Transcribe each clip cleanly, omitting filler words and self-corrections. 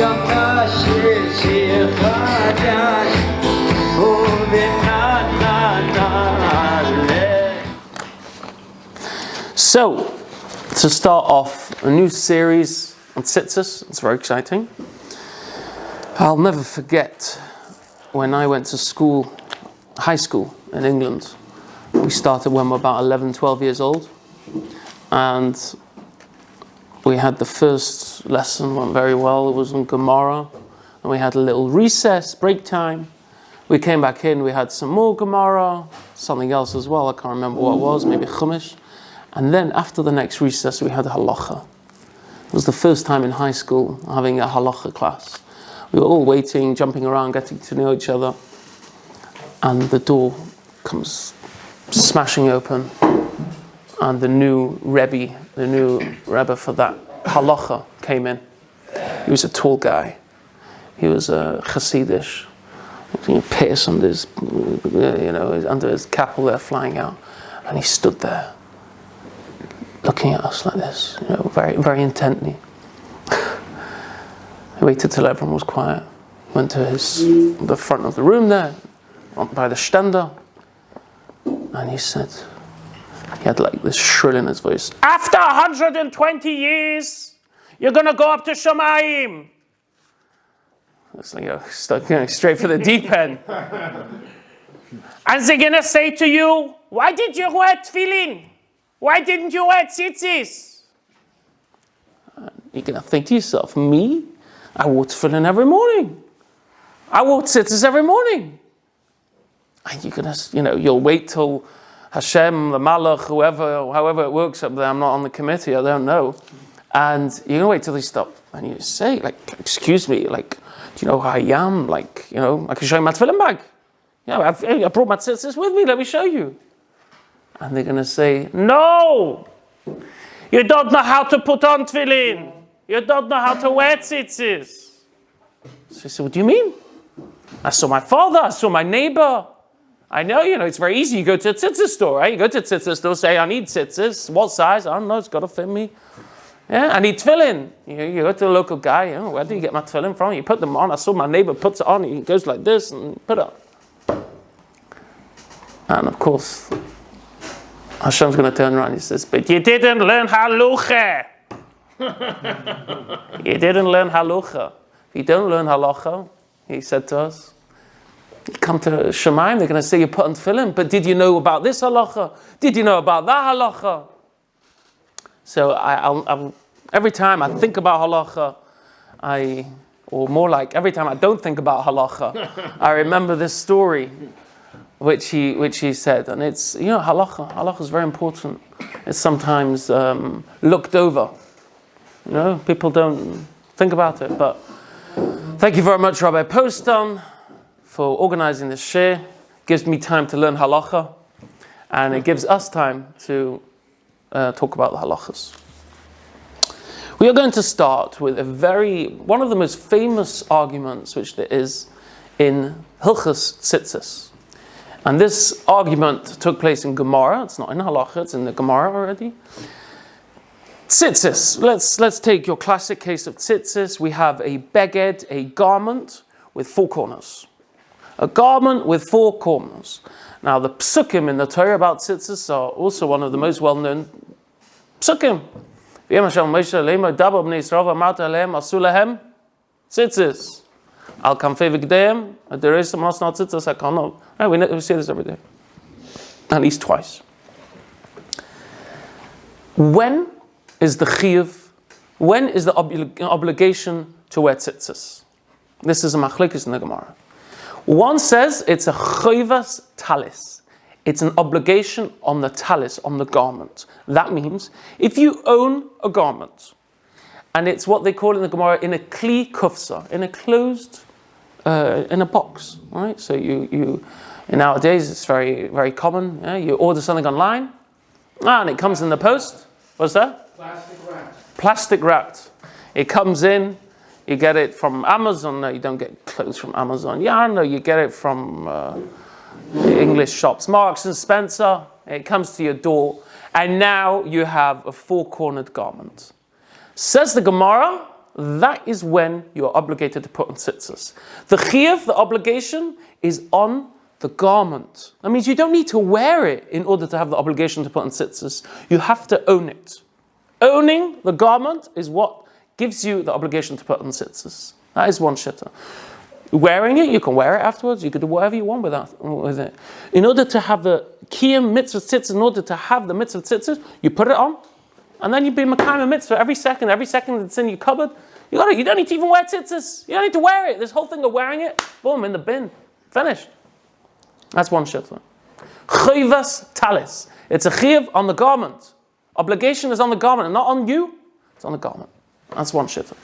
שמחה ששיר חדש So, to start off a new series on Tzitzit, it's very exciting. I'll never forget when I went to school, high school in England. We started when we were about 11, 12 years old. And we had the first lesson, went very well. It was on Gemara. And we had a little recess, break time. We came back in, we had some more Gemara, something else as well. I can't remember what it was, maybe Chumash. And then after the next recess, we had a halacha. It was the first time in high school having a halacha class. We were all waiting, jumping around, getting to know each other. And the door comes smashing open. And the new Rebbe for that halacha came in. He was a tall guy. He was a Chassidish. Pierce under his, under his cap all there flying out. And he stood there, looking at us like this, very, very intently. He waited till everyone was quiet. Went to the front of the room there, by the stender, and he said, he had like this shrill in his voice, "After 120 years, you're going to go up to Shamayim." It's like, going straight for the deep end. And they're going to say to you, "Why did you wear tefillin? Why didn't you wear tzitzis?" You're going to think to yourself, me? I wore tefillin every morning. I wore tzitzis every morning. And you're going to, you'll wait till Hashem, the Malach, however it works up there, I'm not on the committee, I don't know. And you're going to wait till they stop. And you say, excuse me, do you know who I am? I can show you my tefillin bag. I brought my tzitzis with me, let me show you. And they're going to say, no, you don't know how to put on tefillin. You don't know how to wear tzitzis. So I said, what do you mean? I saw my father, I saw my neighbor. I know, it's very easy. You go to a tzitzis store, right? You go to a tzitzis store, say, I need tzitzis. What size? I don't know, it's got to fit me. Yeah, I need tefillin. You go to the local guy, where do you get my tefillin from? You put them on. I saw my neighbor puts it on. He goes like this and put it on. And of course, Hashem's going to turn around and he says, but you didn't learn halacha. You didn't learn halacha. If you don't learn halacha, he said to us, you come to Shemaim, they're going to say you put on tefillin, but did you know about this halacha? Did you know about that halacha? So I'll every time I think about halacha, or more like every time I don't think about halacha, I remember this story which he said, and it's halacha is very important. It's sometimes looked over. People don't think about it. But thank you very much, Rabbi Poston, for organizing this shir. It gives me time to learn halacha, and it gives us time to talk about the halachas. We are going to start with one of the most famous arguments which there is in Hilchos Tzitzis. And this argument took place in Gemara. It's not in halacha, it's in the Gemara already. Tzitzis. Let's take your classic case of tzitzis. We have a beged, a garment with four corners. A garment with four corners. Now, the psukim in the Torah about tzitzis are also one of the most well-known psukim. Tzitzis. Al kamfei v'gdeim, there is some not tzitzis, I cannot. We see this every day. At least twice. When is the chiyuv? When is the obligation to wear tzitzis? This is a machlekes in the Gemara. One says it's a chayvas talis. It's an obligation on the talis, on the garment. That means if you own a garment, and it's what they call in the Gemara in a kli kufsa, in a closed, in a box, right? So you nowadays it's very, very common. Yeah? You order something online, and it comes in the post. What's that? Plastic wrapped. It comes in. You get it from Amazon. No, you don't get clothes from Amazon. Yeah, I know. You get it from English shops, Marks and Spencer. It comes to your door, and now you have a four-cornered garment. Says the Gemara, that is when you are obligated to put on tzitzis. The chiyuv, the obligation, is on the garment. That means you don't need to wear it in order to have the obligation to put on tzitzis. You have to own it. Owning the garment is what gives you the obligation to put on tzitzis. That is one shitta. Wearing it, you can wear it afterwards. You can do whatever you want with it. In order to have the kiyum mitzvah tzitzis, in order to have the mitzvah tzitzis, you put it on, and then you be makayim mitzvah every second that's in your cupboard. You don't need to even wear tzitzis. You don't need to wear it. This whole thing of wearing it, boom, in the bin, finished. That's one shitta. Chayvas talis. It's a chiyuv on the garment. Obligation is on the garment, and not on you. It's on the garment. That's one shitta.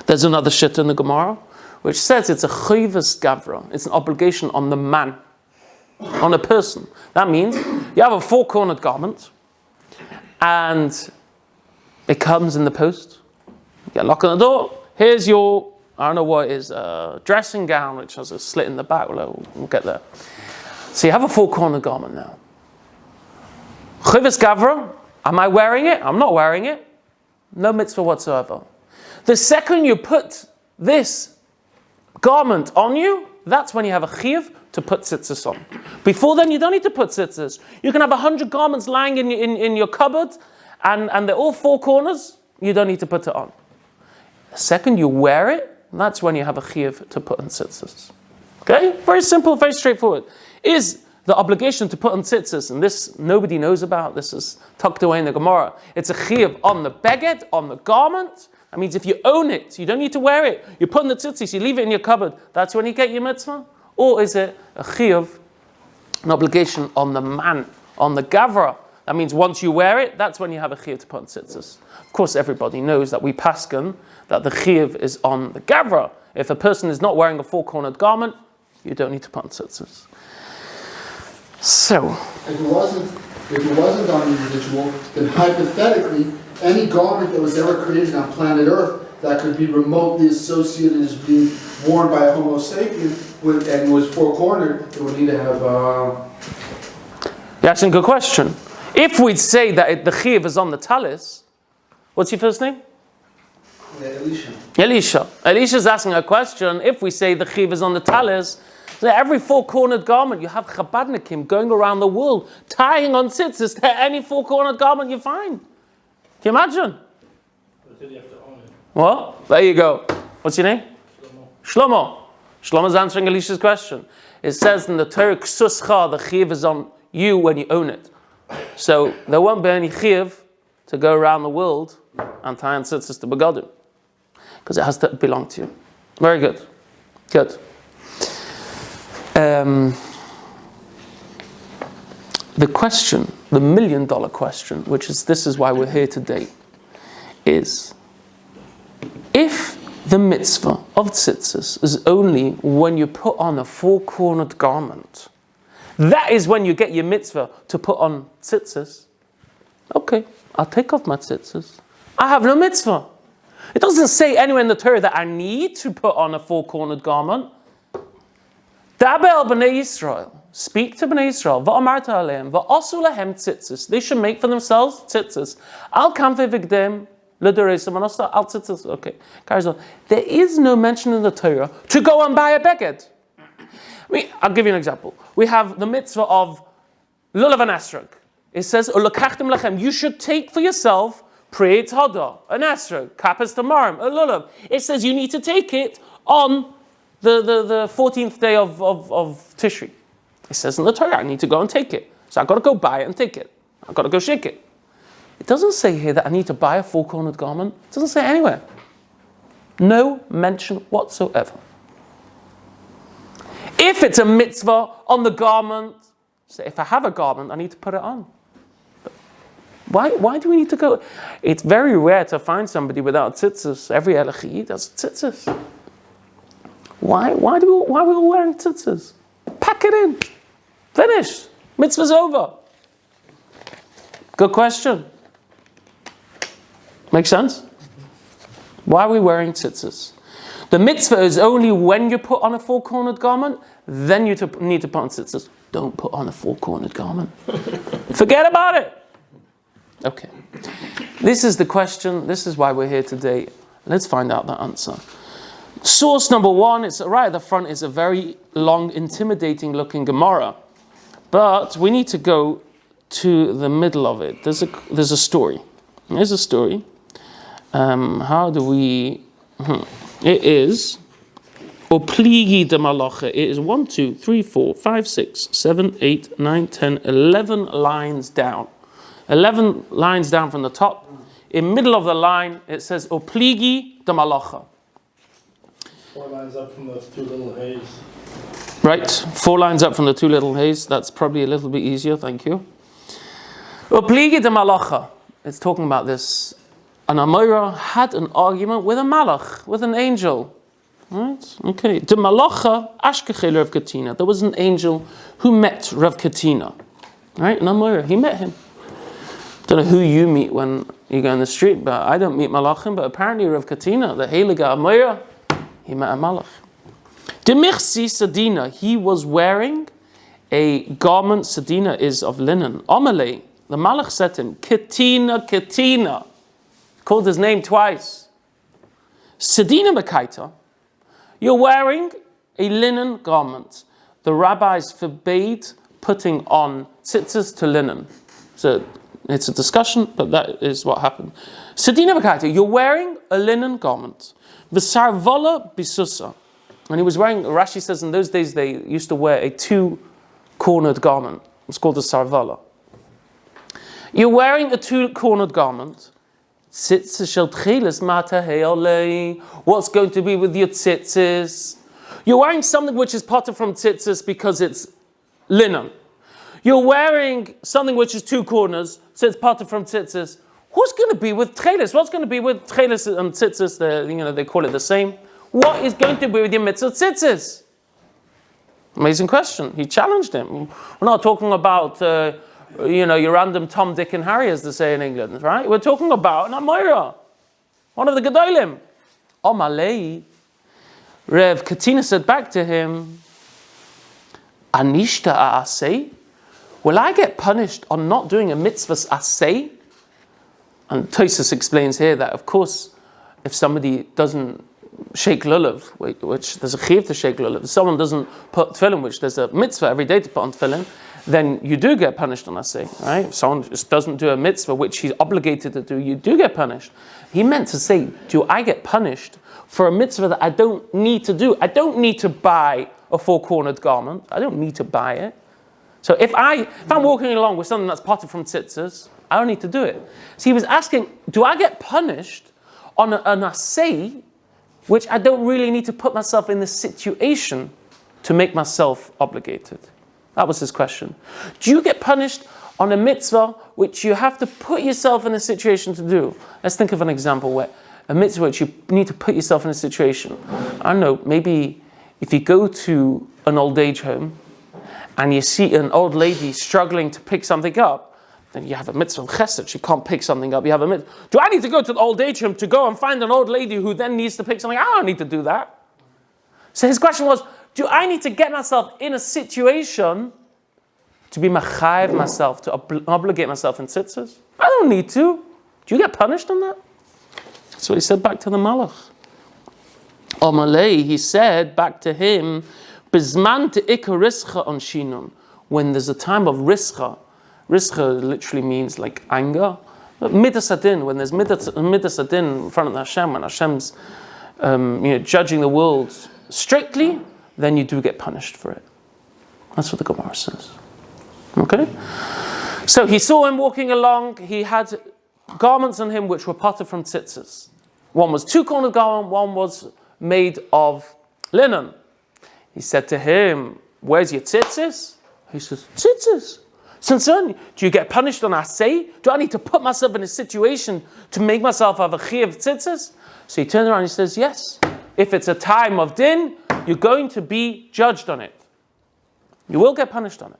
There's another shitta in the Gemara, which says it's a chayvas gavra. It's an obligation on the man, on a person. That means you have a four-cornered garment, and it comes in the post. You get a lock on the door. Here's your, I don't know what it is, dressing gown, which has a slit in the back. We'll get there. So you have a four-cornered garment now. Chayvas gavra, am I wearing it? I'm not wearing it. No mitzvah whatsoever. The second you put this garment on you, that's when you have a chiyuv to put tzitzis on. Before then, you don't need to put tzitzis. You can have 100 garments lying in your cupboard, and they're all four corners. You don't need to put it on. The second you wear it, that's when you have a chiyuv to put on tzitzis. Okay? Very simple, very straightforward. Is the obligation to put on tzitzis, and this nobody knows about, this is tucked away in the Gemara. It's a chiyuv on the beged, on the garment. That means if you own it, you don't need to wear it. You put in the tzitzis, you leave it in your cupboard. That's when you get your mitzvah. Or is it a chiyuv, an obligation on the man, on the gavra? That means once you wear it, that's when you have a chiyuv to put on tzitzis. Of course, everybody knows that we paskin that the chiyuv is on the gavra. If a person is not wearing a four-cornered garment, you don't need to put on tzitzis. So, if it wasn't on the individual, then hypothetically, any garment that was ever created on planet Earth that could be remotely associated as being worn by a Homo sapien and was four-cornered, it would need to have. That's a good question. If we'd say that the chiyuv is on the talis, what's your first name? Elisha. Elisha's asking a question. If we say the chiyuv is on the talis, so every four-cornered garment, you have Chabadnikim going around the world, tying on tzitzis to any four-cornered garment you find. Can you imagine? But you have to own it. Well, there you go. What's your name? Shlomo. Shlomo's answering Elisha's question. It says in the Torah, Ksuscha, the chiyuv is on you when you own it. So there won't be any chiyuv to go around the world and tie on tzitzis to begadim, because it has to belong to you. Very good. Good. The question, the $1 million question, which is, this is why we're here today, is if the mitzvah of tzitzis is only when you put on a four-cornered garment, that is when you get your mitzvah to put on tzitzis. Okay, I'll take off my tzitzis. I have no mitzvah. It doesn't say anywhere in the Torah that I need to put on a four-cornered garment. Dabel b'nei Yisrael, speak to b'nei Yisrael, va'amarta aleim, va'asu lahem tzitzis. They should make for themselves tzitzis. Al kamfe v'gdem, l'doreisam anasta al tzitzis. Okay, carries on. There is no mention in the Torah to go and buy a beged. I'll give you an example. We have the mitzvah of lulav and esrog. It says, ulakachtem lachem, you should take for yourself preit hada, an esrog, kapas tamarim, a lulav. It says you need to take it on the 14th day of Tishri. It says in the Torah, I need to go and take it. So I've got to go buy it and take it. I've got to go shake it. It doesn't say here that I need to buy a four-cornered garment. It doesn't say anywhere. No mention whatsoever. If it's a mitzvah on the garment, say if I have a garment, I need to put it on. But why do we need to go? It's very rare to find somebody without tzitzis. Every Elechi does tzitzis. Why are we all wearing tzitzis? Pack it in. Finish. Mitzvah's over. Good question. Make sense? Why are we wearing tzitzis? The mitzvah is only when you put on a four-cornered garment, then you need to put on tzitzis. Don't put on a four-cornered garment. Forget about it. Okay. This is the question. This is why we're here today. Let's find out the answer. Source number one, it's right at the front, is a very long, intimidating looking Gemara. But we need to go to the middle of it. There's a story. There's a story. How do we... It is... Opligi de Malacha. It is 1, 2, 3, 4, 5, 6, 7, 8, 9, 10, 11 lines down. 11 lines down from the top. In middle of the line, it says Opligi de Malacha. 4 lines up from the 2 little hays. Right, 4 lines up from the 2 little hays. That's probably a little bit easier, thank you. Opligi de Malacha. It's talking about this. An Amora had an argument with a malach, with an angel. Right, okay. De Malacha ashkechel Rav Katina. There was an angel who met Rav Katina. Right, an Amora, he met him. Don't know who you meet when you go in the street, but I don't meet malachim, but apparently Rav Katina, the Heilige Amora, he met a malach. Demichsi Sadina, he was wearing a garment. Sadina is of linen. Amalei, the malach said to him, Katina, Katina. Called his name twice. Sadina Bekaita, you're wearing a linen garment. The rabbis forbade putting on tzitzit to linen. So it's a discussion, but that is what happened. Sadina Bekaita, you're wearing a linen garment. V'sarvala bisusa. And he was wearing, Rashi says in those days they used to wear a 2-cornered garment. It's called a sarvala. You're wearing a 2-cornered garment. What's going to be with your tzitzis? You're wearing something which is potter from tzitzis because it's linen. You're wearing something which is 2 corners, so it's potter from tzitzis. What's going to be with tchelis? What's going to be with tchelis and tzitzis? They call it the same. What is going to be with your mitzvah tzitzis? Amazing question. He challenged him. We're not talking about, your random Tom, Dick, and Harry, as they say in England, right? We're talking about an Amora, one of the Gedolim. Omalei, Rev Katina said back to him, Anishta asay? Will I get punished on not doing a mitzvah's asay? And Tosfos explains here that, of course, if somebody doesn't shake lulav, which there's a chiyuv to shake lulav, if someone doesn't put tefillin, which there's a mitzvah every day to put on tefillin, then you do get punished on asay, right? If someone just doesn't do a mitzvah, which he's obligated to do, you do get punished. He meant to say, do I get punished for a mitzvah that I don't need to do? I don't need to buy a 4-cornered garment. I don't need to buy it. So if I'm walking along with something that's potted from tzitzis, I don't need to do it. So he was asking, do I get punished on an asay, which I don't really need to put myself in the situation to make myself obligated? That was his question. Do you get punished on a mitzvah which you have to put yourself in a situation to do? Let's think of an example where a mitzvah which you need to put yourself in a situation. I don't know, maybe if you go to an old age home and you see an old lady struggling to pick something up, then you have a mitzvah chesed. She can't pick something up. You have a mitzvah. Do I need to go to the old age home to go and find an old lady who then needs to pick something? I don't need to do that. So his question was, do I need to get myself in a situation to be machayev myself, to obligate myself in tzitzis? I don't need to. Do you get punished on that? That's what he said back to the malach. Omalei, he said back to him, Bizman te'ika rischa on shinun. When there's a time of rischa, rischa literally means like anger. Midas adin, when there's midas adin in front of Hashem, when Hashem's judging the world strictly, then you do get punished for it. That's what the Gemara says. Okay? So he saw him walking along. He had garments on him which were potted from tzitzis. One was 2-cornered garment, one was made of linen. He said to him, where's your tzitzis? He says, tzitzis. Since do you get punished on asay? Do I need to put myself in a situation to make myself have a chiyuv tzitzis? So he turns around and he says, yes. If it's a time of din, you're going to be judged on it. You will get punished on it.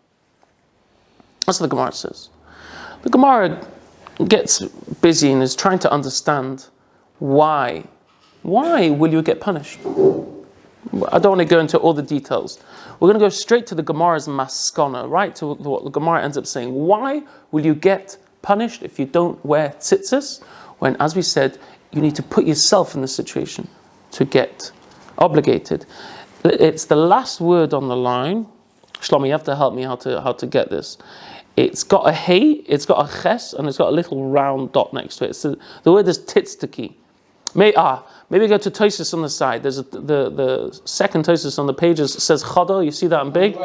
That's what the Gemara says. The Gemara gets busy and is trying to understand why. Why will you get punished? I don't want to go into all the details. We're going to go straight to the Gemara's maskana, right? To what the Gemara ends up saying. Why will you get punished if you don't wear tzitzis, when, as we said, you need to put yourself in the situation to get obligated. It's the last word on the line. Shlomo, you have to help me how to get this. It's got a hey, it's got a ches, and it's got a little round dot next to it. So the word is tzitztiki. Maybe go to Tosis on the side. There's the second Tosis on the pages says chada. You see that in big?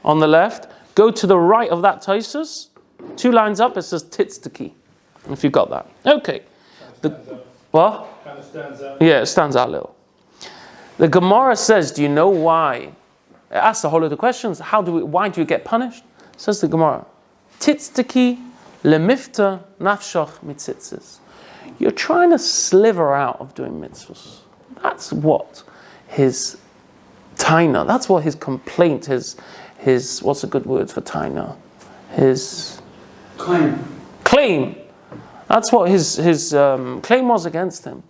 On the left. Go to the right of that Tosis. 2 lines up, it says tzitztiki. If you got that. Okay. What? Kind of stands out. Yeah, it stands out a little. The Gemara says, do you know why? It asks a whole lot of questions. Why do you get punished? Says the Gemara. Tzitztiki lemifta nafshach mitzitzis. You're trying to sliver out of doing mitzvahs. That's what his taina, that's what his complaint, his what's a good word for taina? His claim. That's what his claim was against him.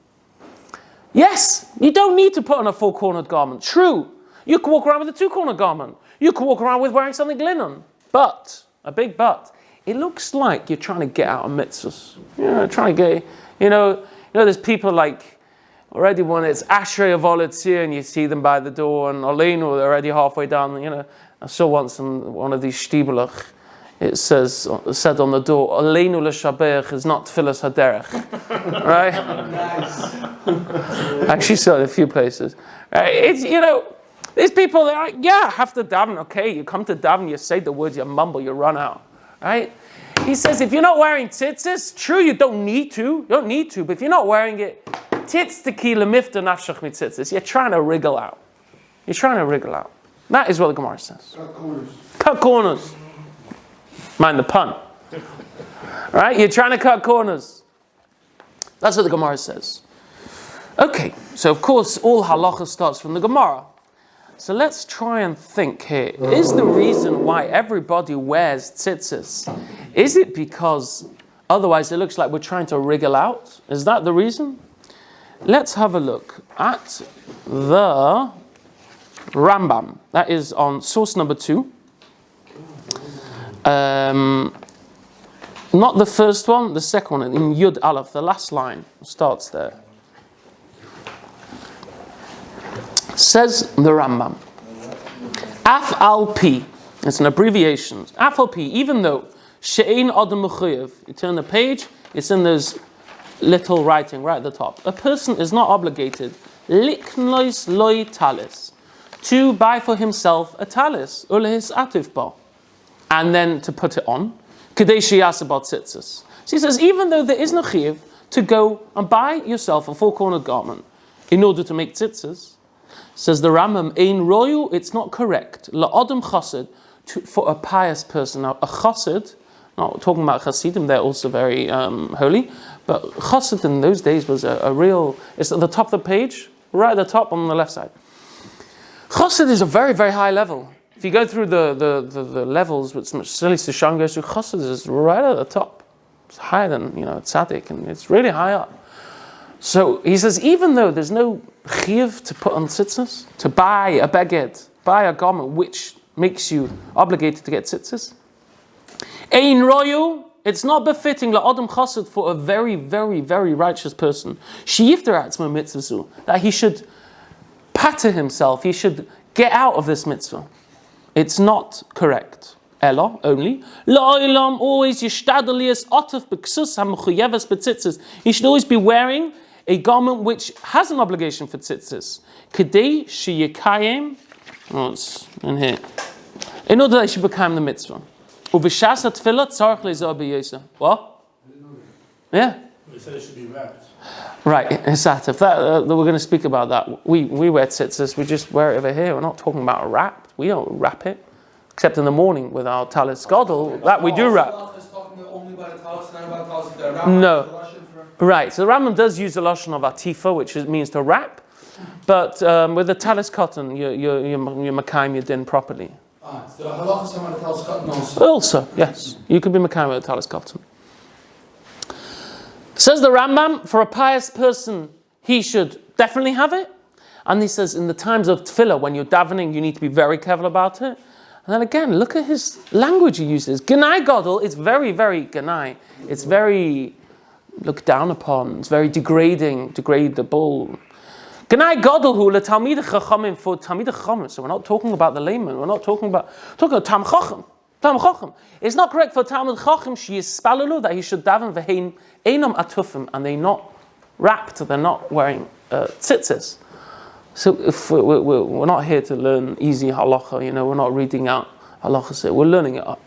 Yes, you don't need to put on a 4-cornered garment. True. You can walk around with a 2-cornered garment. You can walk around with wearing something linen. But, a big but, it looks like you're trying to get out of mitzvahs. Trying to get, there's people like, already when it's Ashrei Avolitzir and you see them by the door and Oleinu, they're already halfway down. I saw once in one of these shtibelach, it said on the door, Oleinu l'shabeach is not tfilas haderech. Right? Nice. Actually saw it in a few places. Right? It's, these people, they're like, yeah, I have to daven. Okay, you come to daven, you say the words, you mumble, you run out. Right? He says, if you're not wearing tzitzis, true, you don't need to, but if you're not wearing it, tzitztiki lemifta nafshach mitzitzis, you're trying to wriggle out. That is what the Gemara says. Cut corners. Mind the pun. Right? You're trying to cut corners. That's what the Gemara says. Okay, so of course all halacha starts from the Gemara. So let's try and think here. Is the reason why everybody wears tzitzis, is it because otherwise it looks like we're trying to wriggle out? Is that the reason? Let's have a look at the Rambam. That is on source number 2. Not the first one, the second one, in Yud Aleph, the last line starts there. Says the Rambam, Af al pi, it's an abbreviation. Af al pi, even though she'ein adam mechuyev, you turn the page, it's in this little writing right at the top. A person is not obligated liknois loy talis, to buy for himself a talis, ulehis atif ba, and then to put it on. Kedei sheyasa bal tzitzis. So he says, even though there is no chiyuv to go and buy yourself a 4-cornered garment in order to make tzitzis, says the Rambam, ein royu, it's not correct. La'adam chassid, for a pious person. Now, a chassid, not talking about chassidim, they're also very holy, but chassid in those days was a real, it's at the top of the page, right at the top on the left side. Chassid is a very, very high level. If you go through the levels, which Sili Sishan goes through, chassid is right at the top. It's higher than, tzaddik, and it's really high up. So he says, even though there's no chiyuv to put on tzitzis, to buy a beged, buy a garment which makes you obligated to get tzitzis, ein royu, it's not befitting la'adam chassid for a very, very, very righteous person, sheyifter atzmo mitzvah, that he should patter himself, he should get out of this mitzvah. It's not correct. Ella, only. La'olam, always yishtadalias otaf b'ksus ha'mechuyeves b'tzitzis. You should always be wearing a garment which has an obligation for tzitzis. Kedei sheyekayim, it's in here, in order that they should become the mitzvah. Uv'shas ha'tfilah tzarech le'zah b'yoseh. What? Yeah. They said it should be wrapped. Right, Satif. We're going to speak about that. We wear tzitzis, we just wear it over here. We're not talking about wrapped. We don't wrap it. Except in the morning with our talis gadol, that we do wrap. No. Right, so the Rambam does use the lashon of atifa, which means to wrap, but with the talis cotton, you're makayim your din properly. So the halacha is about the talis cotton also. Also, yes, you could be makayim with the talis cotton. Says the Rambam, for a pious person, he should definitely have it. And he says, in the times of tefillah, when you're davening, you need to be very careful about it. And then again, look at his language he uses. Ganai Gadol, it's very, very Ganai. It's very looked down upon. It's very degradable. Ganai Gadol hu leTalmidei Chachamim for Talmidei Chachamim. So we're not talking about the layman. We're not talking about Tam Chacham. Tam Chacham. It's not correct for Talmid Chacham she is spalalu that he should daven v'hein einam atufim, and they're not wrapped. They're not wearing tzitzis. So if we're not here to learn easy halacha, we're not reading out halacha. So we're learning it up.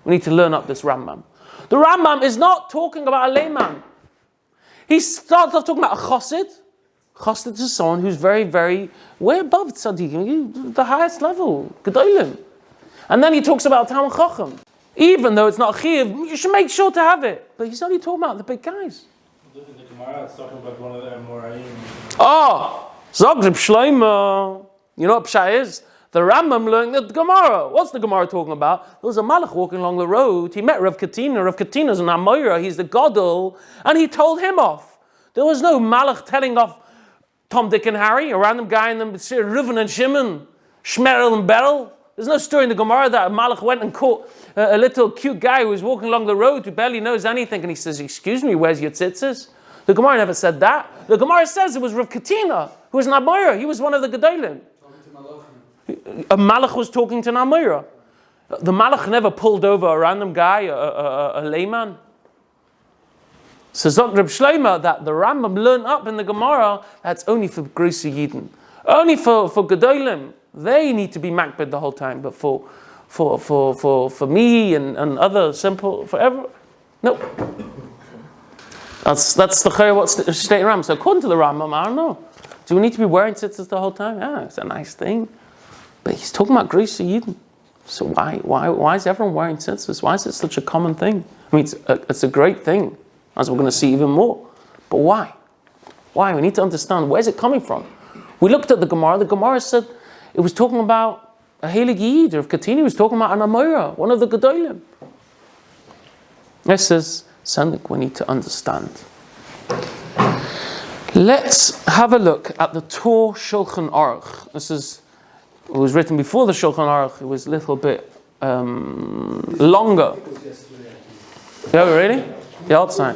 We need to learn up this Rambam. The Rambam is not talking about a layman. He starts off talking about a chassid. Chassid is someone who's very, very way above tzaddikim, the highest level, gedolim. And then he talks about Talmid Chacham. Even though it's not chiyuv, you should make sure to have it. But he's only talking about the big guys. In the Gemara, it's talking about one of the Amoraim. Zog Reb Shlomo. You know what Pshat is? The Rambam learned the Gemara. What's the Gemara talking about? There was a Malach walking along the road. He met Rav Katina. Rav Katina's an Amoira. He's the Gadol. And he told him off. There was no Malach telling off Tom, Dick, and Harry, a random guy in them, Reuven and Shimon, Shmerel and Beryl. There's no story in the Gemara that a Malach went and caught a little cute guy who was walking along the road who barely knows anything, and he says, "Excuse me, where's your tzitzis?" The Gemara never said that. The Gemara says it was Rav Katina, who was an Amoira. He was one of the Gedolim. A Malach was talking to an Amoira. The Malach never pulled over a random guy, a layman. So Zok Reb Shlomo that the Rambam learned up in the Gemara, that's only for Grusi Yidden. Only for Gedolim. They need to be makbid the whole time, but for me and other simple, forever, no. That's the Chayr what's stating Rambam. So according to the Rambam, I don't know. Do we need to be wearing tzitzis the whole time? Yeah, it's a nice thing. But he's talking about Grusi Yidden. So why is everyone wearing tzitzis? Why is it such a common thing? I mean, it's a great thing, as we're going to see even more. But why? Why? We need to understand, where's it coming from? We looked at the Gemara. The Gemara said it was talking about a Heilig Yid, or if Katini was talking about an Amoira, one of the Gedolim. This is something we need to understand. Let's have a look at the Torah Shulchan Aruch. It was written before the Shulchan Aruch. It was a little bit longer. Yeah, really? The outside.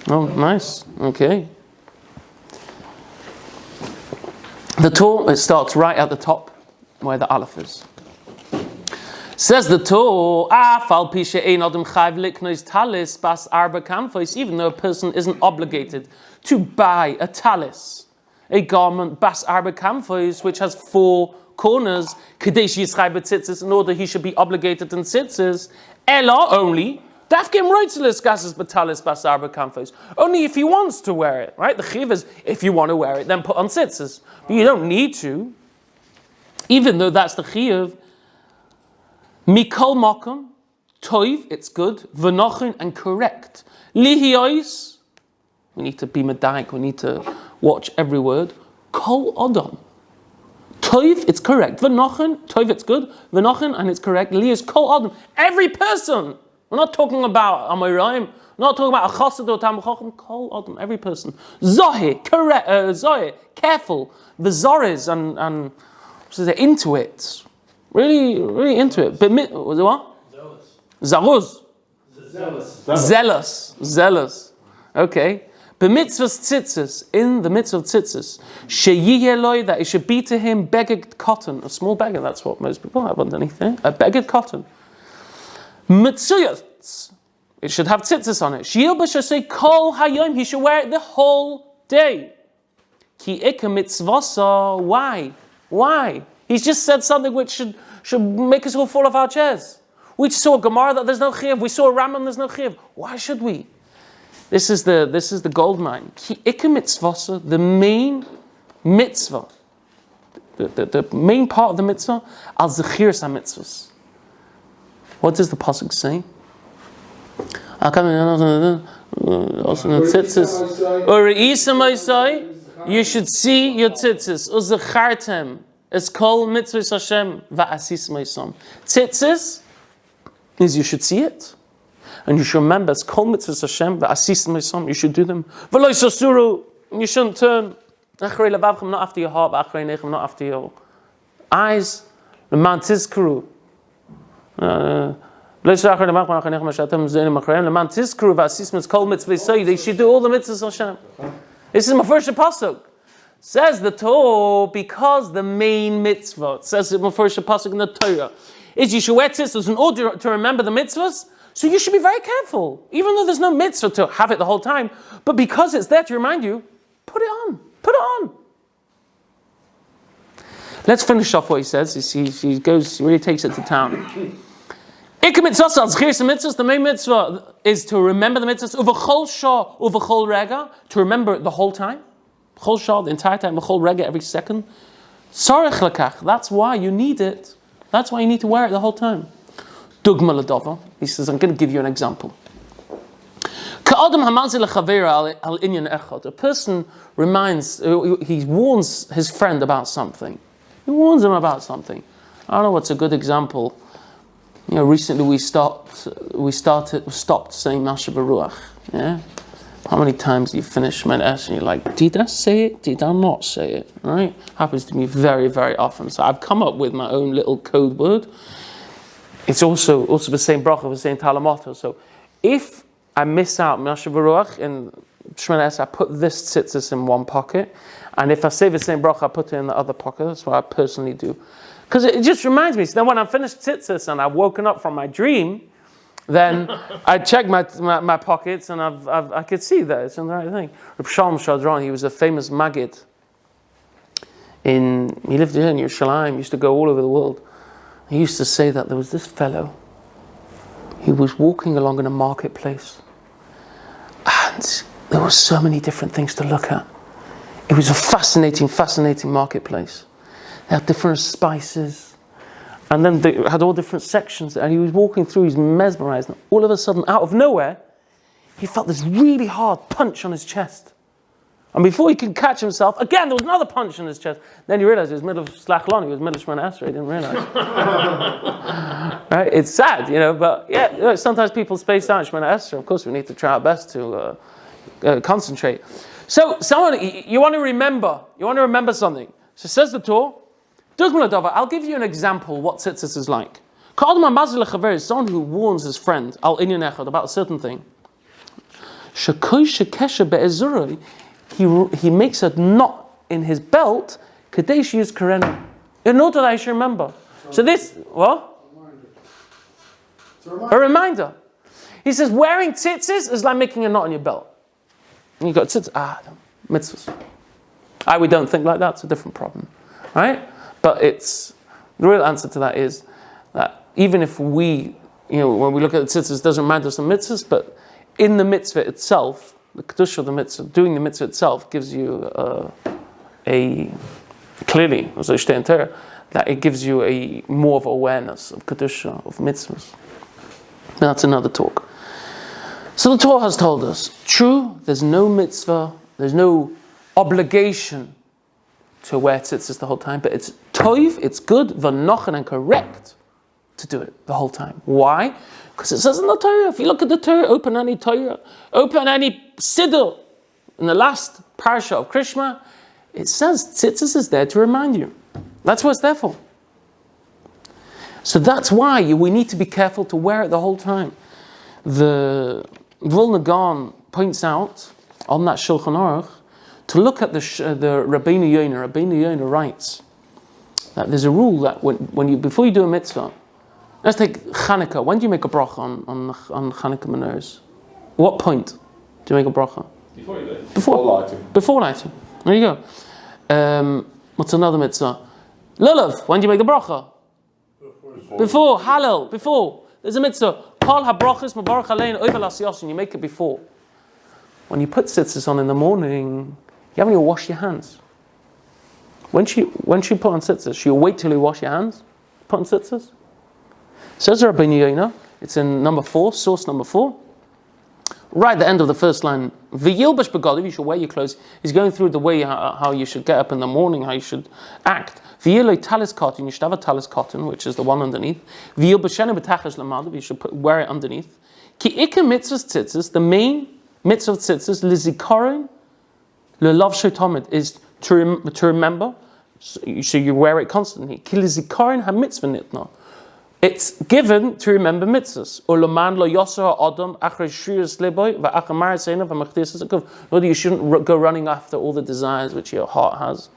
Oh, nice. Okay. The Torah, it starts right at the top, where the Aleph is. Says the Torah, even though a person isn't obligated to buy a talis, a garment, bas arba kamfois, which has 4 corners, in order he should be obligated in tzitzis, ela only, only if he wants to wear it, right? The chiv is, if you want to wear it, then put on tzitzis. But you don't need to. Even though that's the chiv, mikol makom, toiv, it's good, v'nochin, and correct. Lihiyos, we need to be medaik, we need to watch every word. Kol odom, toiv, it's correct. V'nochin, toiv, it's good. V'nochin, and it's correct. Li is kol odom, every person. We're not talking about Amoraim. We're not talking about a chassid or Talmid Chacham. Kol Adam, every person. Zohir, correct. Zohir, careful. The Zoriz and so they're into it. Really, really into it. But what? Zaruz. Zealous. Okay. B'mitzvahs tzitzis, in the mitzvah of tzitzis, sheyiyeh loy, that it should be to him beged cotton, a small beged. That's what most people have underneath there. A beged cotton. Mitzuyat, it should have tzitzis on it. Sheyilbash should say kol hayom, he should wear it the whole day. Ki ikka mitzvasa, why? He's just said something which should make us all fall off our chairs. We saw a Gemara that there's no chiyuv. We saw a Rambam, there's no chiyuv. Why should we? This is the gold mine. Ki ikka mitzvasa, the main mitzvah, the main part of the mitzvah, al zechiras ha-mitzvahs. What does the pasuk say? You should see your tzitzis. Uzachartem. It's called mitzvahs Hashem va'asis ma'isam. Tzitzis is you should see it, and you should remember it's called mitzvahs Hashem va'asis ma'isam. You should do them. V'lo yisasuru. You shouldn't turn. Achrei levavchem, not after your heart, v'achrei nechem, not after your eyes. L'man tizkaru. They should do all the mitzvahs Hashem. This is my first pasuk. Says the Torah, because the main mitzvah, it says it my first pasuk in the Torah, is you should wear tzitzit in order to remember the mitzvahs. So you should be very careful, even though there's no mitzvah to have it the whole time. But because it's there to remind you, put it on. Put it on. Let's finish off what he says. He really takes it to town. The main mitzvah is to remember the mitzvahs, to remember it the whole time. The entire time, every second. That's why you need it. That's why you need to wear it the whole time. He says, I'm going to give you an example. A person he warns his friend about something. He warns him about something. I don't know what's a good example. Recently we stopped saying Masha Baruch. Yeah? How many times do you finish Shemana and you're like, did I say it? Did I not say it? Right? Happens to me very, very often. So I've come up with my own little code word. It's also the same bracha, the same talamoto. So if I miss out Masha Baruch in Shemana, I put this tzitzis in one pocket, and if I say the same bracha, I put it in the other pocket. That's what I personally do. Because it just reminds me. So then when I'm finished tzitzis and I've woken up from my dream, then I check my pockets and I could see that it's in the right thing. Reb Shalom Shadron, he was a famous Maggid. He lived here in Yerushalayim, used to go all over the world. He used to say that there was this fellow. He was walking along in a marketplace, and there were so many different things to look at. It was a fascinating marketplace. They had different spices, and then they had all different sections, and he was walking through, he's mesmerized, and all of a sudden, out of nowhere, he felt this really hard punch on his chest. And before he could catch himself, again, there was another punch in his chest. Then he realized he was middle of Slachlon, he was middle of Shemana Esrei, he didn't realize. Right? It's sad, but yeah, sometimes people space out in Shemana Esrei. Of course, we need to try our best to concentrate. So, you want to remember something. So says the Torah, I'll give you an example what tzitzit is like. Someone who warns his friend about a certain thing. He makes a knot in his belt in order that I should remember. So this, what? A reminder. He says wearing tzitzis is like making a knot in your belt. And you got tzitzis, mitzvahs. We don't think like that, it's a different problem. Right? But the real answer to that is that even if we, when we look at the tzitzis, it doesn't remind us of mitzvahs, but in the mitzvah itself, the kedusha of the mitzvah, doing the mitzvah itself gives you clearly, as I say in Torah, that it gives you a more of awareness of kedusha, of mitzvahs. And that's another talk. So the Torah has told us, true, there's no mitzvah, there's no obligation to wear tzitzis the whole time, but it's toiv, it's good, v'nochen, and correct to do it the whole time. Why? Because it says in the Torah, if you look at the Torah, open any siddur, in the last parasha of Krishma, it says tzitzis is there to remind you. That's what it's there for. So that's why we need to be careful to wear it the whole time. The Vilna Gaon points out on that Shulchan Aruch to look at the Rabbeinu Yonah. Rabbeinu Yonah writes that there's a rule that before you do a mitzvah, let's take Chanukah. When do you make a bracha on Chanukah menorahs? What point do you make a bracha? Before you do it. Before lighting. Before lighting. There you go. What's another mitzvah? Lulav. When do you make the bracha? Before. Hallel. Before. There's a mitzvah. Kol habrachas mabarach alein oivel asiyos. You make it before. When you put tzitzis on in the morning, you haven't even washed your hands. When she put on tzitzis, she'll wait till you wash your hands, put on tzitzis. Says Rabbi Yonah, it's in number 4, source number 4. Right at the end of the first line, V'yilbash begadav, you should wear your clothes. He's going through the way how you should get up in the morning, how you should act. V'yiloi talis cotton, you should have a talis cotton, which is the one underneath. V'yilbashenu b'tachas lamadav, you should wear it underneath. Ki ikar mitzvahs tzitzis, the main mitzvah of tzitzis, lizikaron, lelav shotamid, is to remember, so you wear it constantly. Ki lizikaron ha mitzvah nitna. It's given to remember mitzvahs. No, you shouldn't go running after all the desires which your heart has.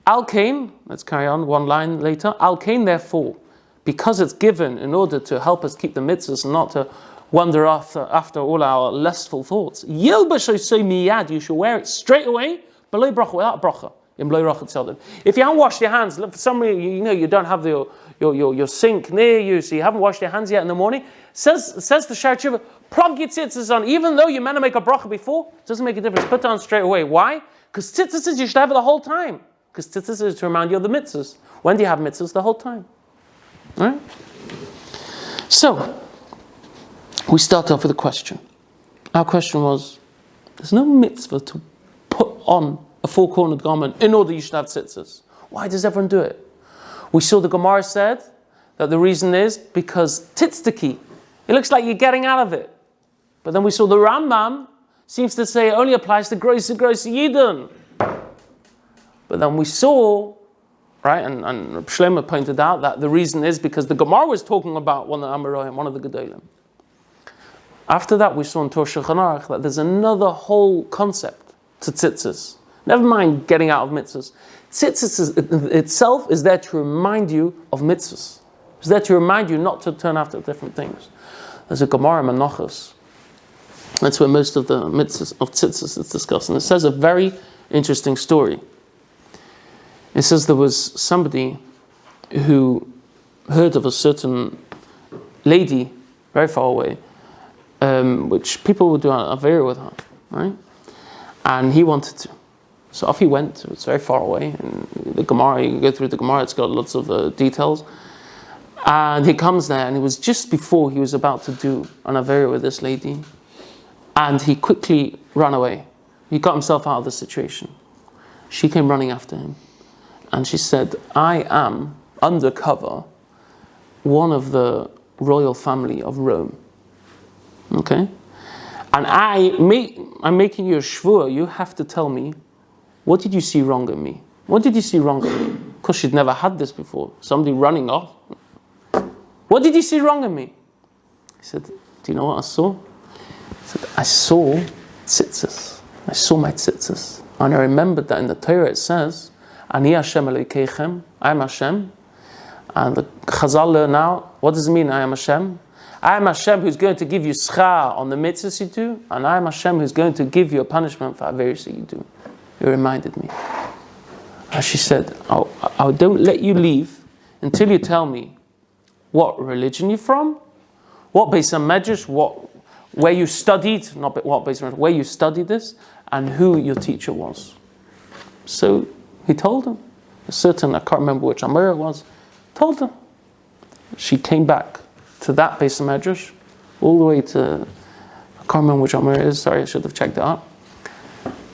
Al Kain, let's carry on one line later. Al Kain, therefore, because it's given in order to help us keep the mitzvahs and not to wander after all our lustful thoughts. You should wear it straight away, without bracha. If you haven't washed your hands, for some reason, you don't have your sink near you, so you haven't washed your hands yet in the morning, says the Shar Tshuva, plug your tzitzis on, even though you're meant to make a bracha before, it doesn't make a difference, put it on straight away. Why? Because tzitzis you should have it the whole time. Because tzitzis is to remind you of the mitzvahs. When do you have mitzvahs? The whole time. All right? So, we start off with a question. Our question was, there's no mitzvah to put on a four-cornered garment in order you should have tzitzis. Why does everyone do it? We saw the Gemara said that the reason is because tzitztiki, it looks like you're getting out of it. But then we saw the Rambam seems to say it only applies to gross Yidden. But then we saw, right, and Shlomo pointed out that the reason is because the Gemara was talking about one of the Amoraim, one of the Gedolim. After that, we saw in Torah Shulchan Aruch that there's another whole concept to tzitzis. Never mind getting out of mitzvahs. Tzitzis itself is there to remind you of mitzvahs. It's there to remind you not to turn after different things. There's a Gemara Menachos. That's where most of the mitzvahs of tzitzis is discussed. And it says a very interesting story. It says there was somebody who heard of a certain lady very far away, which people would do a avera with her, right? And he wanted to. So off he went. It's very far away. And the Gemara, you go through the Gemara, it's got lots of details. And he comes there, and it was just before he was about to do an avera with this lady. And he quickly ran away. He got himself out of the situation. She came running after him. And she said, I am, undercover, one of the royal family of Rome. Okay? And I'm making you a shvur. You have to tell me, what did you see wrong in me? What did you see wrong in me? Because she'd never had this before. Somebody running off. What did you see wrong in me? He said, do you know what I saw? He said, I saw tzitzis. I saw my tzitzis. And I remembered that in the Torah it says, Ani Hashem Elokeichem, I am Hashem. And the Chazzan learn now, what does it mean, I am Hashem? I am Hashem who's going to give you schar on the mitzvahs you do, and I am Hashem who's going to give you a punishment for averis that you do. You reminded me. And she said, I don't let you leave until you tell me what religion you're from, what Beis HaMedrash, where you studied, not what Beis HaMedrash, where you studied this, and who your teacher was. So he told him. A certain, I can't remember which Amira it was, told him. She came back to that Beis HaMedrash, all the way to, I can't remember which Amira it is, sorry, I should have checked it out.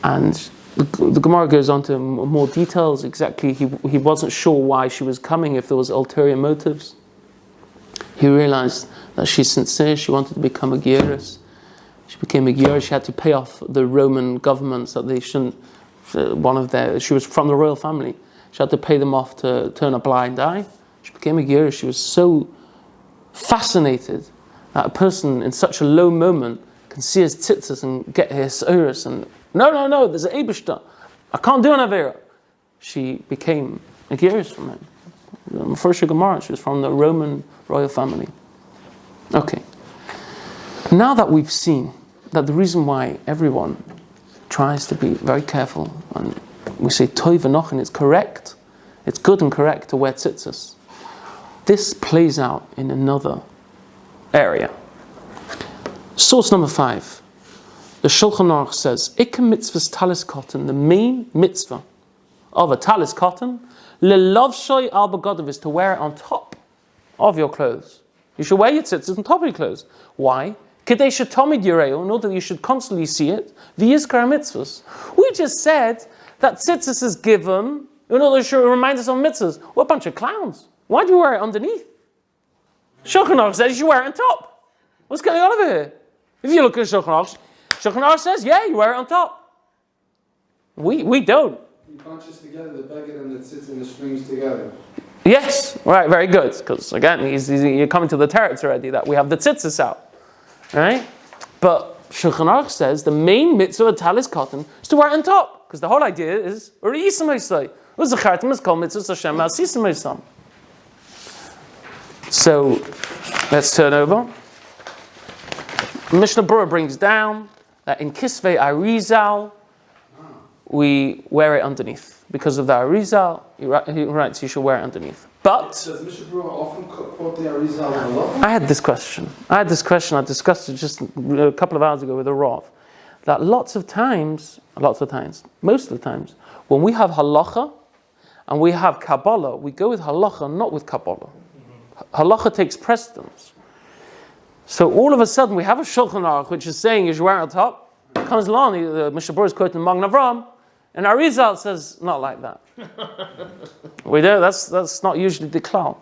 And the Gemara goes on to more details. Exactly, he wasn't sure why she was coming, if there was ulterior motives. He realized that she's sincere, she wanted to become a Geiris. She became a Geiris, she had to pay off the Roman governments that they shouldn't, she was from the royal family. She had to pay them off to turn a blind eye. She became a Geiris. She was so fascinated that a person in such a low moment can see his tzitzis and get his urus and no, there's an Eibishter. I can't do an Avera. She became a Geiris from him. First Gemara, she was from the Roman royal family. Okay. Now that we've seen that the reason why everyone tries to be very careful, and we say Tov v'nochen, it's correct, it's good and correct to wear tzitzis. This plays out in another area. Source number 5. The Shulchan Aruch says, Ikka mitzvahs talis cotton, the main mitzvah of a talis cotton, lelovshoy al begadav, is to wear it on top of your clothes. You should wear your tzitzis on top of your clothes. Why? Kedei shetomid yireu, in order that you should constantly see it. V'yizkar mitzvahs. We just said that tzitzis is given in order to remind us of mitzvahs. What a bunch of clowns. Why do you wear it underneath? Shulchan Aruch says you should wear it on top. What's going on over here? If you look at Shulchan Aruch says, yeah, you wear it on top. We don't. You bunches together, the beggar and the tzitz and the strings together. Yes, right, very good. Because again, you're coming to the territory already that we have the tzitzis out, right? But Shulchan Aruch says the main mitzvah of talis cotton is to wear it on top, because the whole idea is so let's turn over. Mishnah Berurah brings down that in Kisvei Arizal we wear it underneath. Because of the Arizal, he writes you should wear it underneath. But does Mishnah Berurah often quote the Arizal in Allah? I had this question. I discussed it just a couple of hours ago with a Rav. That most of the times, when we have halacha and we have Kabbalah, we go with halacha, not with Kabbalah. Halacha takes precedence. So all of a sudden we have a Shulchan Aruch which is saying you should wear it on top. Comes along, the Mishnah Berurah is quoting Magen Avraham, and Arizal says not like that. We do. That's not usually the klal.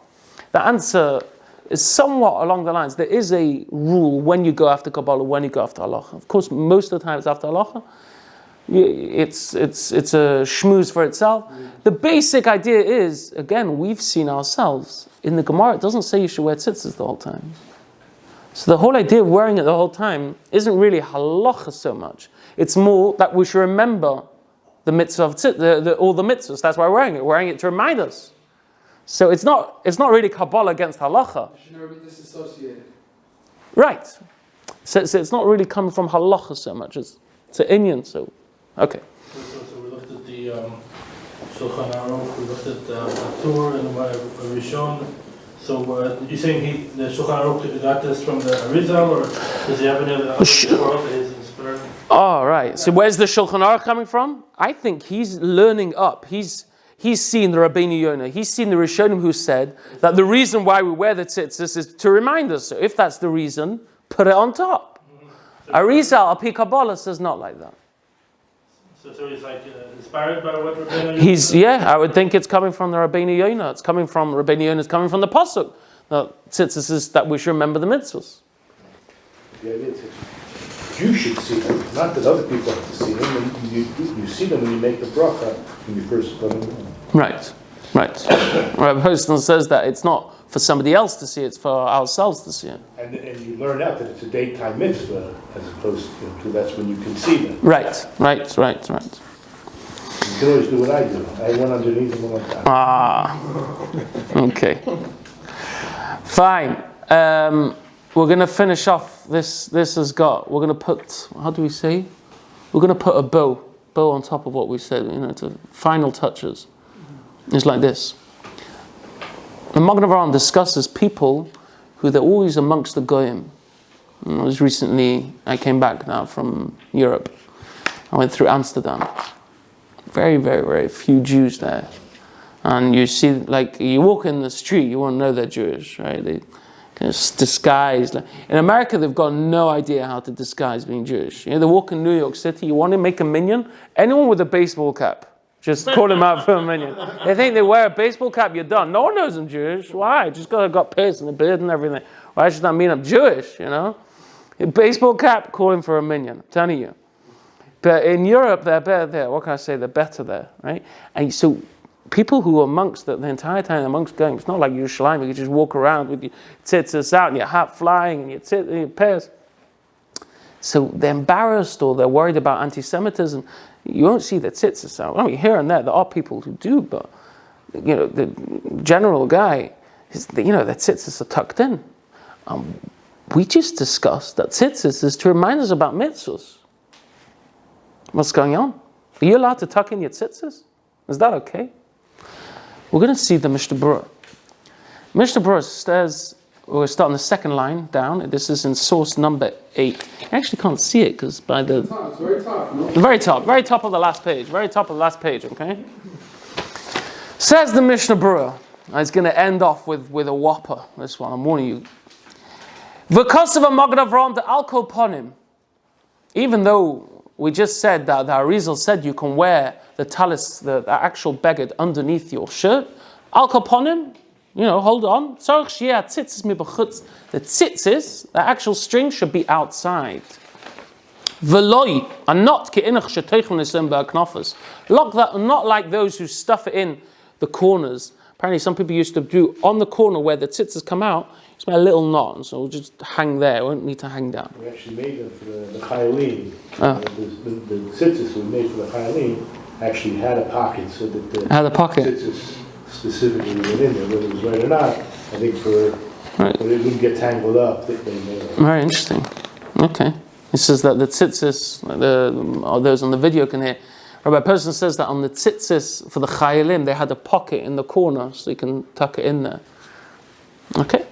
The answer is somewhat along the lines. There is a rule when you go after Kabbalah, when you go after halacha. Of course, most of the time it's after halacha. It's a shmooze for itself. The basic idea is, again, we've seen ourselves in the Gemara. It doesn't say you should wear tzitzis the whole time. So the whole idea of wearing it the whole time isn't really halacha so much. It's more that we should remember the mitzvah of all the mitzvahs. That's why we're wearing it to remind us. So it's not really Kabbalah against halacha. It should never be disassociated. Right. So it's not really coming from halacha so much. It's an inyan. So okay. So we looked at the Shulchan Aruch, we looked at the Torah and Rishon. So you're saying the Shulchan Aruch got this from the Arizal, or does he have any other Torah that is inspired? Oh, right. So where's the Shulchan Aruch coming from? I think he's learning up. He's seen the Rabbi Yiboneh. He's seen the Rishonim who said that the reason why we wear the tzitzis is to remind us. So if that's the reason, put it on top. Arizal, Al Pi Kabbalah, says not like that. So he's like inspired by what Rabbi Yiboneh I would think it's coming from the Rabbi Yiboneh. It's coming from Rabbi Yiboneh. It's coming from the pasuk. The tzitzis is that we should remember the mitzvahs. The idea is you should see them, not that other people have to see them. And you see them when you make the bracha when you first put them on. Right. Rabbi Grossnass says that it's not for somebody else to see it, it's for ourselves to see it. And you learn out that it's a daytime mitzvah as opposed to that's when you can see them. Right. You can always do what I do. I have one underneath and one on top. Ah. Okay. Fine. We're going to finish off this has got, we're going to put, how do we say? We're going to put a bow on top of what we said, to final touches. It's like this. The Magen Avraham discusses people who they're always amongst the goyim. I came back now from Europe. I went through Amsterdam. Very, very, very few Jews there. And you see, like, you walk in the street, you won't know they're Jewish, right? They kind of disguise. In America, they've got no idea how to disguise being Jewish. They walk in New York City, you want to make a minyan, anyone with a baseball cap, just call him out for a minyan. They think they wear a baseball cap, you're done. No one knows I'm Jewish. Why? Just because I've got pierced and a beard and everything. Why should that mean I'm Jewish, A baseball cap, call him for a minyan, I'm telling you. But in Europe, they're better there. What can I say? They're better there, right? And so people who are amongst the entire time amongst going, it's not like Yerushalayim, you can just walk around with your tzitzis out and your hat flying and your pairs. So they're embarrassed or they're worried about anti-Semitism. You won't see their tzitzis out. I mean, here and there are people who do, but the general guy, their tzitzis are tucked in. We just discussed that tzitzis is to remind us about mitzvahs. What's going on? Are you allowed to tuck in your tzitzis? Is that okay? We're going to see the Mishnah Berurah. Mishnah Berurah says, we're starting the second line down. This is in source number 8. I actually can't see it because by the... It's very top, no? Very top of the last page. Very top of the last page, okay? Says the Mishnah Berurah. It's going to end off with a whopper, this one. I'm warning you. Because of a Magen Avraham, the alcohol upon him. Even though we just said that the Arizal said you can wear the talis, the actual beged underneath your shirt. Al kaponim, hold on. The tzitzis, the actual string, should be outside. Veloy, and not not like those who stuff it in the corners. Apparently some people used to do on the corner where the tzitzis come out, just make a little knot, and so it'll just hang there, it won't need to hang down. We actually made them for the chayalim. Oh. The tzitzis we made for the chayalim actually had a pocket so that the Had a pocket. tzitzis specifically went in there, whether it was right or not. I think but it wouldn't get tangled up. They made it. Very interesting. Okay. It says that the tzitzis, those on the video can hear, Rabbi Person says that on the tzitzis for the chayalim, they had a pocket in the corner so you can tuck it in there. Okay.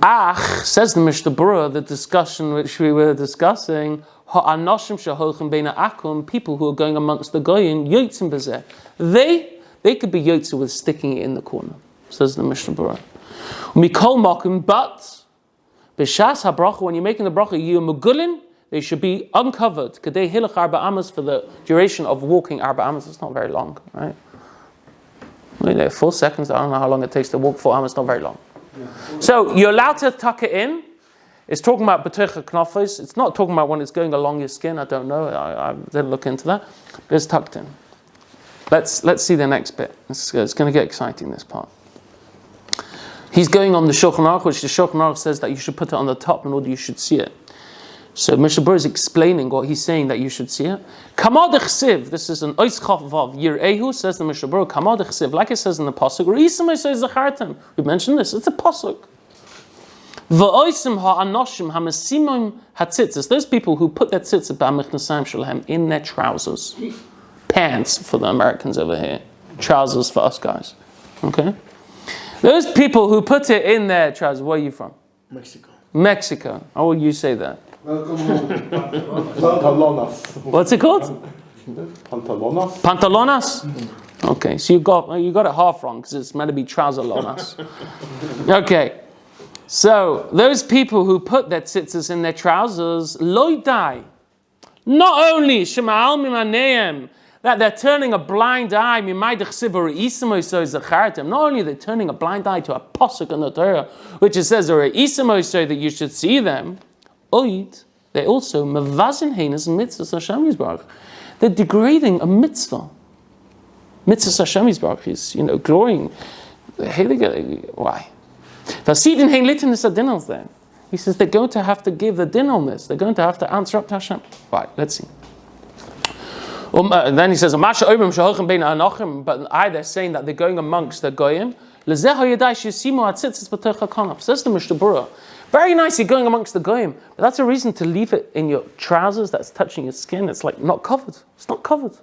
Ach, says the Mishnah Berurah, the discussion which we were discussing, ha'anoshim sheholchim beina akum, people who are going amongst the goyim, yotzim bezeh. They could be yotze with sticking it in the corner, says the Mishnah Berurah. Mikol makum, but b'shas habracha, when you're making the bracha, you megulin, they should be uncovered. Kadei hilach arba amas, for the duration of walking arba amas. It's not very long, right? Maybe 4 seconds. I don't know how long it takes to walk 4 hours. Not very long. So you're allowed to tuck it in. It's talking about b'toich knofos. It's not talking about when it's going along your skin. I don't know. I didn't look into that. But it's tucked in. Let's see the next bit. It's going to get exciting, this part. He's going on the Shulchan Aruch, which the Shulchan Aruch says that you should put it on the top in order you should see it. So Mishnah Berurah is explaining what he's saying that you should see it. Kamad chsiv, this is an ois chaf vav yirehu, says the Mishnah Berurah. Kamad chsiv, like it says in the pasuk. Re'isim says zachartem. We mentioned this. It's a pasuk. Va'oisim ha'anoshim ha'mesimim hatzitzis. Those people who put their tzitzit ba'michnasayim shalahem in their trousers, pants for the Americans over here, trousers for us guys. Okay. Those people who put it in their trousers. Where are you from? Mexico. How will you say that? Welcome home. Pantalonas. What's it called? Pantalonas. Pantalonas? Okay, so you got it half wrong because it's meant to be trouser lonas. Okay, so those people who put their tzitzis in their trousers, loy die. Not only shema'al mimaneim, that they're turning a blind eye, not only are they turning a blind eye to a pasuk in the Torah, which it says that you should see them, they also mevazin heinas mitzvahs Hashem Yisbarach. They're degrading a mitzvah. Mitzvahs Hashem Yisbarach is, glorying. Why? There. He says they're going to have to give the din on this. They're going to have to answer up to Hashem. Right, let's see. Then he says, but they're saying that they're going amongst the goyim. Says the Mishnah Berurah. Very nice, you're going amongst the goyim, but that's a reason to leave it in your trousers that's touching your skin. It's like not covered. It's not covered.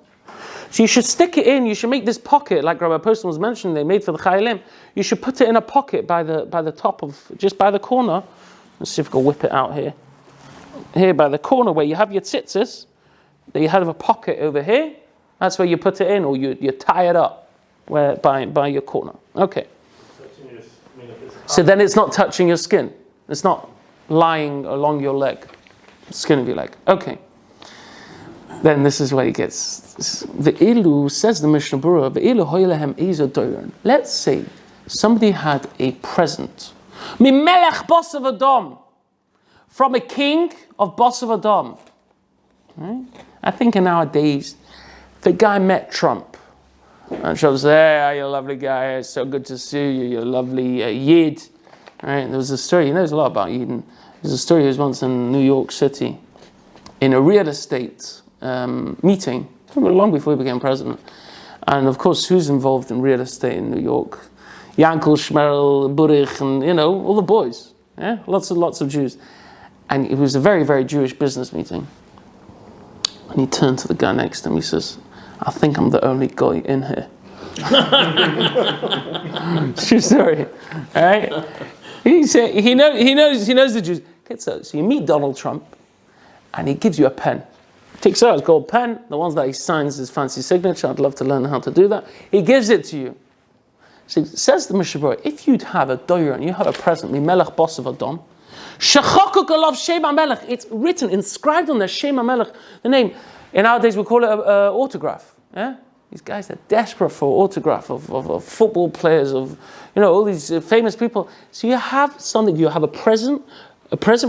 So you should stick it in. You should make this pocket, like Rabbi Poston was mentioning, they made for the chayalim. You should put it in a pocket by the top of, just by the corner. Let's see if we can whip it out here. Here by the corner where you have your tzitzis, you have a pocket over here. That's where you put it in, or you tie it up by your corner. Okay. So then it's not touching your skin. It's not lying along your leg, skin of your leg. Okay. Then this is where he gets. Ve'ilu, says the Mishnah Berurah, ve'ilu hoylehem izo doiron. Let's say somebody had a present. Mimelech Bosav Adam. From a king of Bosav Adam. Right? I think in nowadays, the guy met Trump. And Trump said, hey, you're a lovely guy. It's so good to see you. You're a lovely Yid. Right? There was a story, he knows a lot about Eden. There's a story, he was once in New York City in a real estate meeting, long before he became president. And of course, who's involved in real estate in New York? Yankel, Shmerel, Burich, and all the boys. Yeah? Lots of Jews. And it was a very, very Jewish business meeting. And he turned to the guy next to him, he says, I think I'm the only guy in here. True story. Right? He said he knows the Jews. Okay, so you meet Donald Trump, and he gives you a pen. Takes out his gold pen, the ones that he signs his fancy signature. I'd love to learn how to do that. He gives it to you. So says the Mishnah Berurah, if you'd have a doyer and you have a present, Mimelech Bosav Adam, Shechakuk alav Shem HaMelech. It's written, inscribed on the Shem HaMelech, the name. In our days we call it an autograph. Yeah. These guys are desperate for autograph of football players, of all these famous people. So you have something. You have a present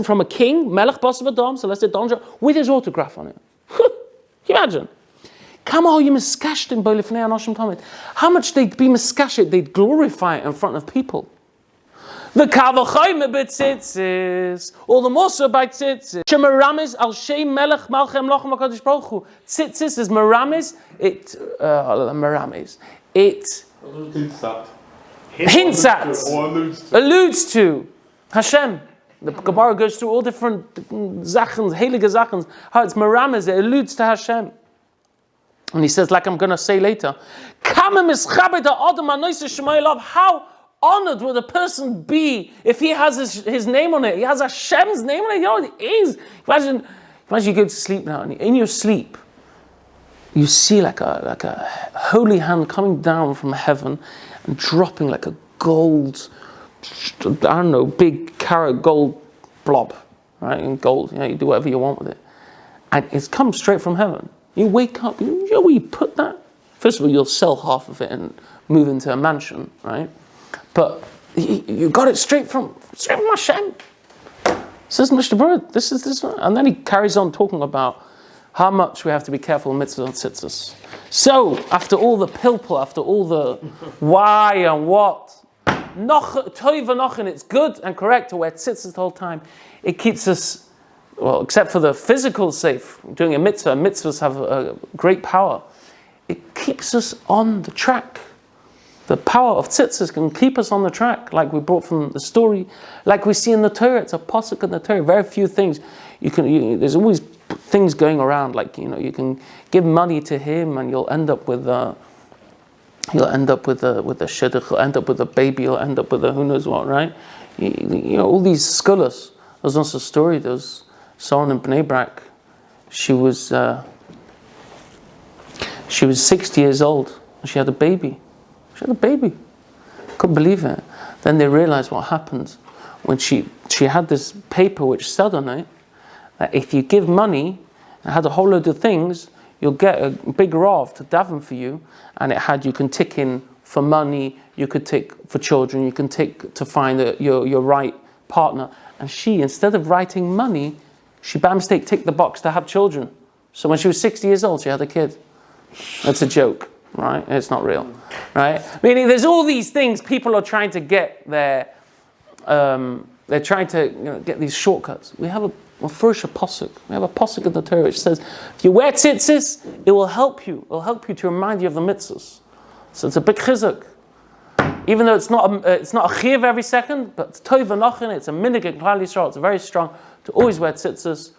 from a king, Melech Bosav Adam, so let's say Donald Trump, with his autograph on it. Can you imagine? How much they'd be miskashed, they'd glorify it in front of people. The kavachayme b'tzitzis, all the more so by tzitzis. Shemaramis al shem melech malchem lochem hakadosh baruch hu. Tzitzis is maramis. It hints at, alludes to Hashem. The Gemara goes through all different zachens, heilige zachens. How it's maramis, it alludes to Hashem. And he says, like I'm going to say later, how honored would a person be if he has his name on it? He has Hashem's name on it. You know what it is? Imagine you go to sleep now, and in your sleep, you see like a holy hand coming down from heaven and dropping like a gold, I don't know, big carat gold blob, right? In gold, you do whatever you want with it. And it's come straight from heaven. You wake up, you know where you put that? First of all, you'll sell half of it and move into a mansion, right? But you got it straight from Hashem. Says Mr. Bird, this is this one. And then he carries on talking about how much we have to be careful in mitzvah and tzitzis. So, after all the pilpul, after all the why and what, toiv v'nochin, it's good and correct to wear tzitzis the whole time. It keeps us, well, except for the physical safe, doing a mitzvah, mitzvahs have a great power. It keeps us on the track. The power of tzitzis can keep us on the track, like we brought from the story, like we see in the Torah. It's a pasuk in the Torah. Very few things there's always things going around. Like you can give money to him, and you'll end up with a shidduch. You'll end up with a baby. You'll end up with a who knows what, right? All these scholars. There's also a story. There's someone in Bnei Brak. She was 60 years old, and she had a baby. Couldn't believe it. Then they realized what happened when she had this paper which said on it that if you give money and had a whole load of things, you'll get a big rav to daven for you. And it had, you can tick in for money, you could tick for children, you can tick to find your right partner. And she, instead of writing money, she by mistake ticked the box to have children. So when she was 60 years old, she had a kid. That's a joke. Right? It's not real, right? Meaning there's all these things people are trying to get they're trying to get these shortcuts. We have a first pasuk. We have a pasuk in the Torah which says, if you wear tzitzis, it will help you. It will help you to remind you of the mitzvahs. So it's a big chizuk. Even though it's not a chiyuv every second, but it's toiv v'nochin, it's a minig in Klal Yisrael. It's very strong to always wear tzitzis,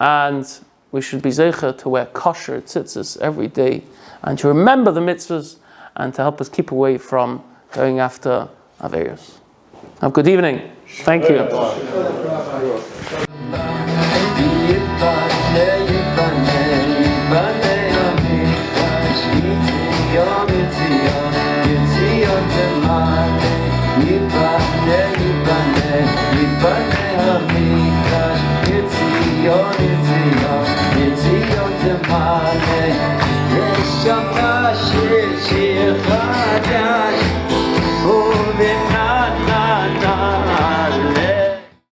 and we should be zeicher to wear kosher tzitzis every day, and to remember the mitzvahs, and to help us keep away from going after Averos. Have a good evening. Thank you.